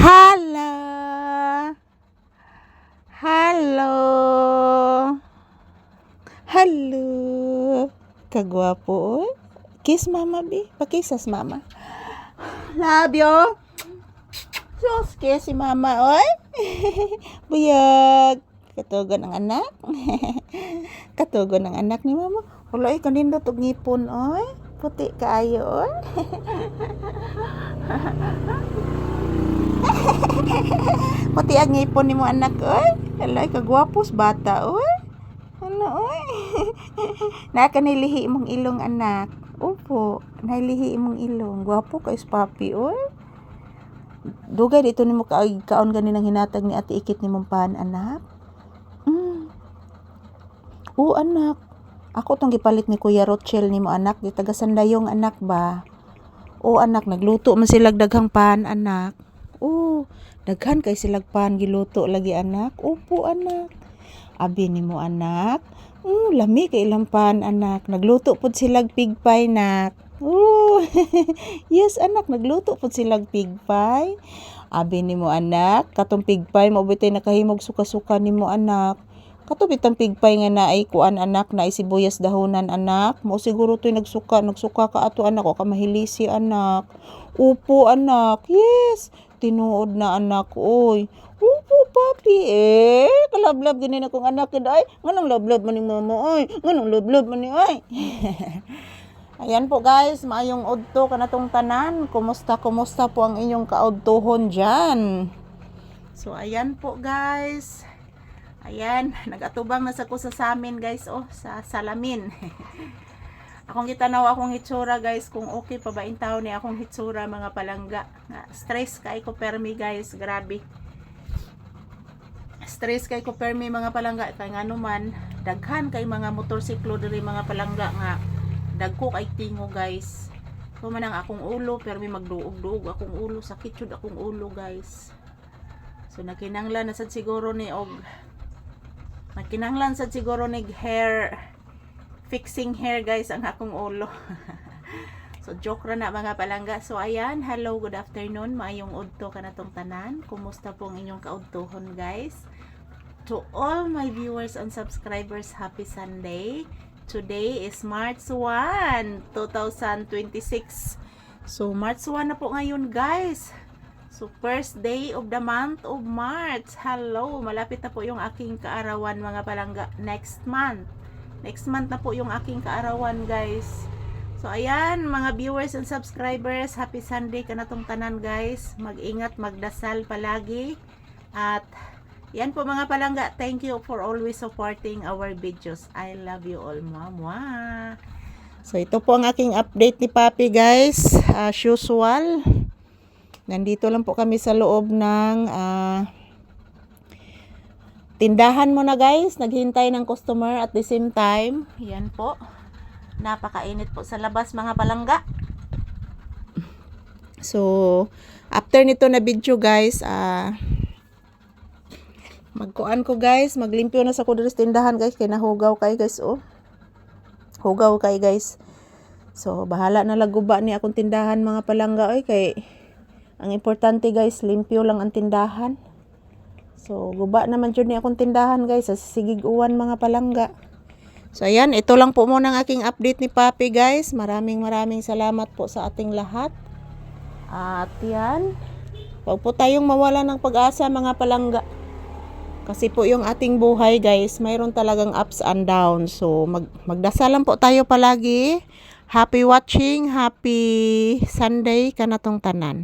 Hala! Halo! Halo! Kagwapo, oy. Kiss mama, B. Pakisas mama. Love you. Sus, kiss si mama, oy. Buyag. Katugon ang anak. Katugon ang anak ni mama. Wala, kanindot og ngipon, oy. Puti kaayo, oy. Puti ang ngipon ni mo anak, oy. Alay, kagwapos bata, oy. Ano, oy. Nakanilihi mong ilong anak. Opo, nahilihi mong ilong. Gwapo kay papi, oy. Dugay dito nimo kaon ganinang hinatag ni Ate Ikit ni mong pan anak. Oo anak. Ako tong gipalit ni Kuya Rochel nimo anak, di taga Sandayong anak ba. Oo anak, nagluto man sila daghang pan anak. Oo, daghan kay silag pan giluto lagi anak. Opo anak. Abi nimo anak. Lami kay ilang pan anak. Nagluto pud silag pig pie nak. Oh, yes anak, nagluto pud silag pig pie. Abi nimo anak, katong pig pie mao bitay nakahimog suka-suka nimo anak. Kato bitang pig pie nga naay kuan anak, naay sibuyas dahonan anak. Mo siguro toy nagsuka ka ato anak o ka mahilisi anak. Upo anak. Yes. Tinuod na anak oy. Upo papi kalablab gini na kong anak ay. Nganong lablab man ni mama oy. Nganong lablab man ni ay. Ayan po guys, maayong udto kanatong tanan. Kumusta po ang inyong kaudtohon dyan? So ayan po guys. Ayan, nagatubang na sa ko sa samin guys, oh, sa salamin. Akong gitanaw akong hitsura guys, kung okay pa ba in taon ni akong hitsura mga palangga. Stress kay ko permi guys, grabe. Stress kay ko permi mga palangga, kay nga naman, daghan kay mga motorsiklo diri mga palangga nga. Dagko kay tingo guys. So manang akong ulo, permi magduog-duog akong ulo, sakit jud akong ulo guys. So nakinanglan na sad siguro ni og hair fixing hair guys ang akong ulo. So joke ra na mga palangga. So ayan, hello, good afternoon, maayong udto kanatong tanan. Kumusta po ang inyong kaudtohon guys? To all my viewers and subscribers, happy Sunday. Today is March 1, 2026. So March 1 na po ngayon guys. So, first day of the month of March. Hello, malapit na po yung aking kaarawan mga palangga. Next month. Next month na po yung aking kaarawan guys. So, ayan mga viewers and subscribers. Happy Sunday kanatong tanan guys. Mag-ingat, magdasal palagi. At, yan po mga palangga. Thank you for always supporting our videos. I love you all. Mwah. So, ito po ang aking update ni Papi guys. As usual. Nandito lang po kami sa loob ng tindahan mo na guys. Naghintay ng customer at the same time. Yan po. Napakainit po sa labas mga palangga. So, after nito na video guys, magkuan ko guys. Maglimpyo na sa kudiris tindahan guys. Kaya nahugaw kay guys. Oh. Hugaw kay guys. So, bahala na laguba ni akong tindahan mga palangga. Oy, kay ang importante guys, limpyo lang ang tindahan. So, guba naman dyan ni akong tindahan guys. Sa sigig-uwan mga palangga. So, ayan. Ito lang po muna ang aking update ni Papi guys. Maraming salamat po sa ating lahat. At yan. Huwag po tayong mawala ng pag-asa mga palangga. Kasi po yung ating buhay guys, mayroon talagang ups and downs. So, magdasal lang po tayo palagi. Happy watching. Happy Sunday kanatong tanan.